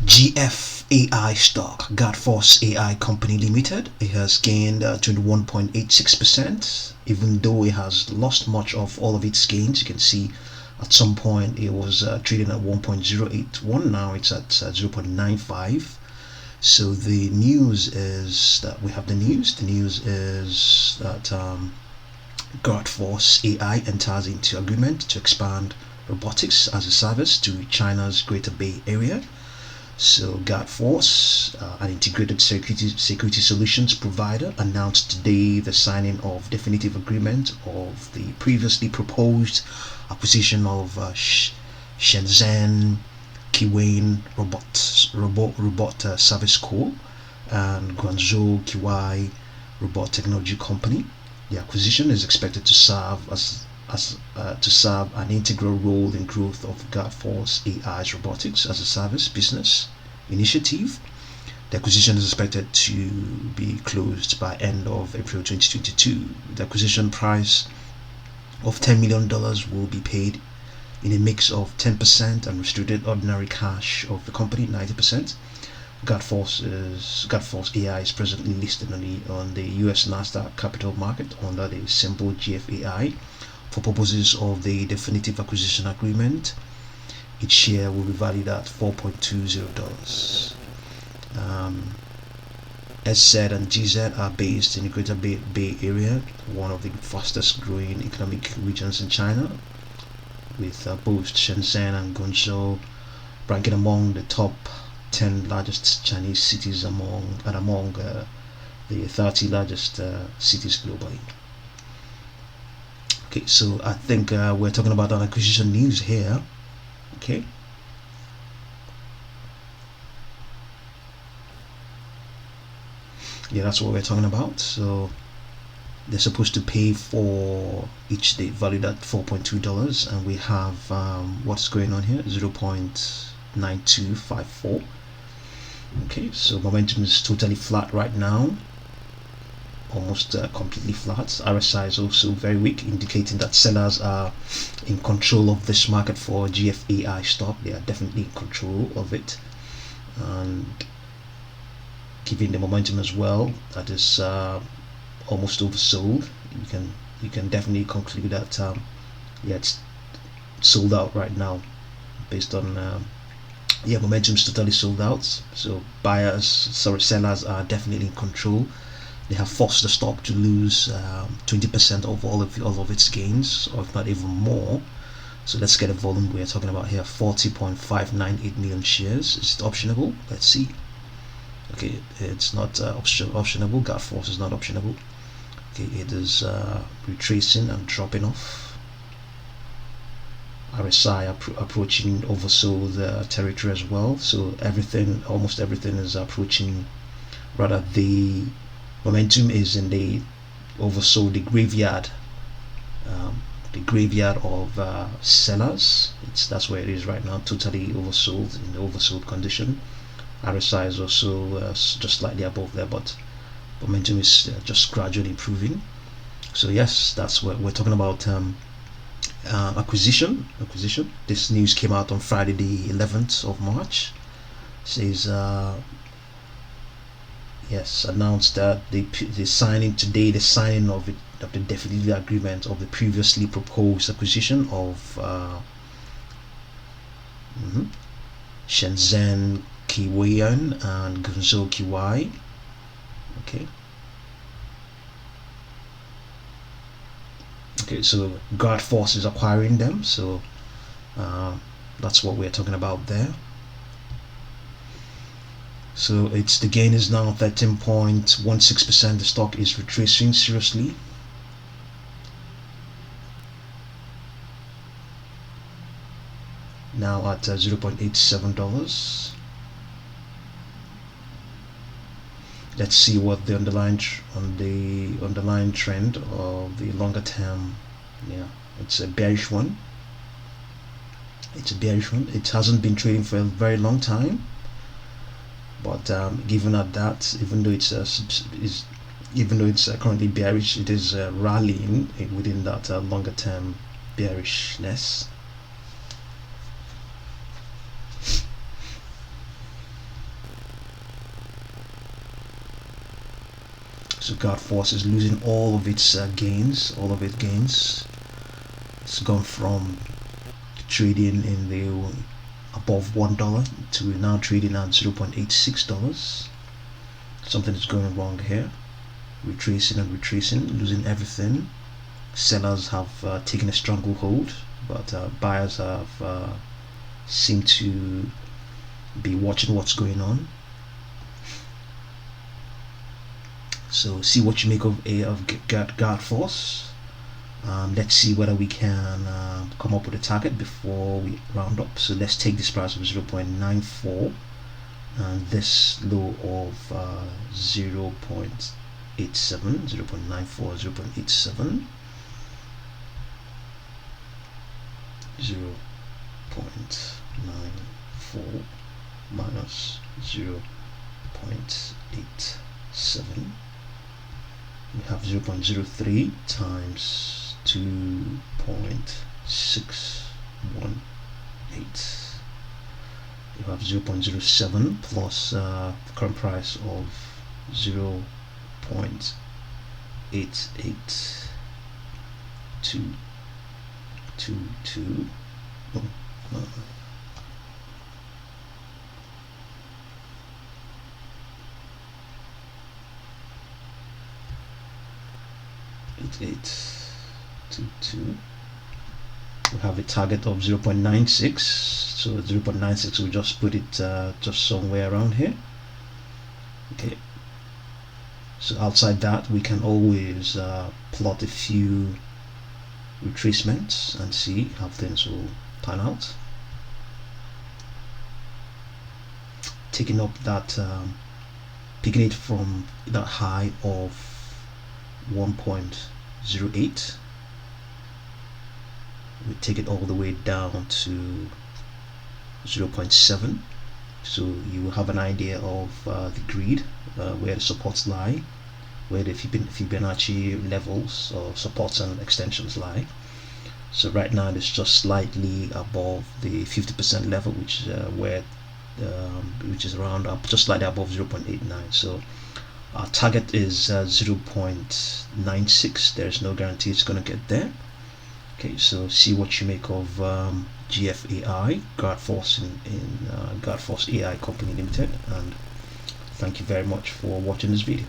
GFAI stock, guardforce AI Company Limited. It has gained 21.86%, even though it has lost much of all of its gains. You can see at some point it was trading at 1.081. Now it's at 0.95. So the news is that we have the news. The news is that guardforce AI enters into agreement to expand robotics as a service to China's Greater Bay Area. So guardforce, an integrated security solutions provider, announced today the signing of definitive agreement of the previously proposed acquisition of Shenzhen Kiwei Robot Service Co. and Guangzhou Kiwai Robot Technology Company. The acquisition is expected to serve an integral role in growth of guardforce AI's robotics as a service business initiative. The acquisition is expected to be closed by end of April 2022. The acquisition price of $10 million will be paid in a mix of 10% and restricted ordinary cash of the company 90%. Guardforce AI is presently listed on the US Nasdaq Capital Market under the symbol GFAI. For purposes of the definitive acquisition agreement, its share will be valued at $4.20. SZ and GZ are based in the Greater Bay Area, one of the fastest growing economic regions in China, with both Shenzhen and Guangzhou ranking among the top 10 largest Chinese cities among the 30 largest cities globally. Okay, so I think we're talking about an acquisition news here. Okay. Yeah, that's what we're talking about. So they're supposed to pay for each day valued at $4.2, and we have what's going on here, 0.9254. Okay, so momentum is totally flat right now, almost completely flat. RSI is also very weak, indicating that sellers are in control of this market for GFAI stock. They are definitely in control of it, and given the momentum as well, that is almost oversold. You can definitely conclude that yeah, it's sold out right now, based on yeah, momentum is totally sold out. So sellers are definitely in control. They have forced the stock to lose 20% of all of its gains, or if not even more. So let's get a volume we're talking about here: 40.598 million shares. Is it optionable? Let's see. Okay, it's not optionable. Guardforce is not optionable. Okay, it is retracing and dropping off. RSI approaching oversold territory as well. So almost everything is approaching. Rather, the momentum is in the oversold, the graveyard of sellers. That's where it is right now, totally oversold, in the oversold condition. RSI is also just slightly above there, but momentum is just gradually improving. So yes, that's what we're talking about. Acquisition. This news came out on Friday the 11th of March. It says yes, announced that the signing today, the signing of the definitive agreement of the previously proposed acquisition of Shenzhen Kiwei and Guangzhou Kiwai. Okay. Okay, so guardforce is acquiring them. So that's what we're talking about there. So the gain is now 13.16%. The stock is retracing seriously. Now at $0.87. Let's see what the underlying trend of the longer term. Yeah, it's a bearish one. It hasn't been trading for a very long time, but given at that, even though it's currently bearish, it is rallying within that longer term bearishness. So guardforce is losing all of its gains. It's gone from trading in the above $1 to now trading at $0.86. Something is going wrong here. Retracing and retracing, losing everything. Sellers have taken a stranglehold, but buyers have seem to be watching what's going on. So see what you make of guardforce. Let's see whether we can come up with a target before we round up. So let's take this price of 0.94 and this low of 0.87, 0.94, 0.87, 0.94 minus 0.87. We have 0.03 times 2.618. You have 0.07 plus current price of 0.8822. We have a target of 0.96, so 0.96 we just put it just somewhere around here. Okay, so outside that we can always plot a few retracements and see how things will pan out. Taking up that picking it from that high of 1.08, we take it all the way down to 0.7, so you have an idea of the grid, where the supports lie, where the Fibonacci levels or supports and extensions lie. So right now it's just slightly above the 50% level, which is around just slightly above 0.89. So our target is 0.96. There's no guarantee it's going to get there. Okay, so see what you make of GFAI, guardforce in guardforce AI Company Limited, and thank you very much for watching this video.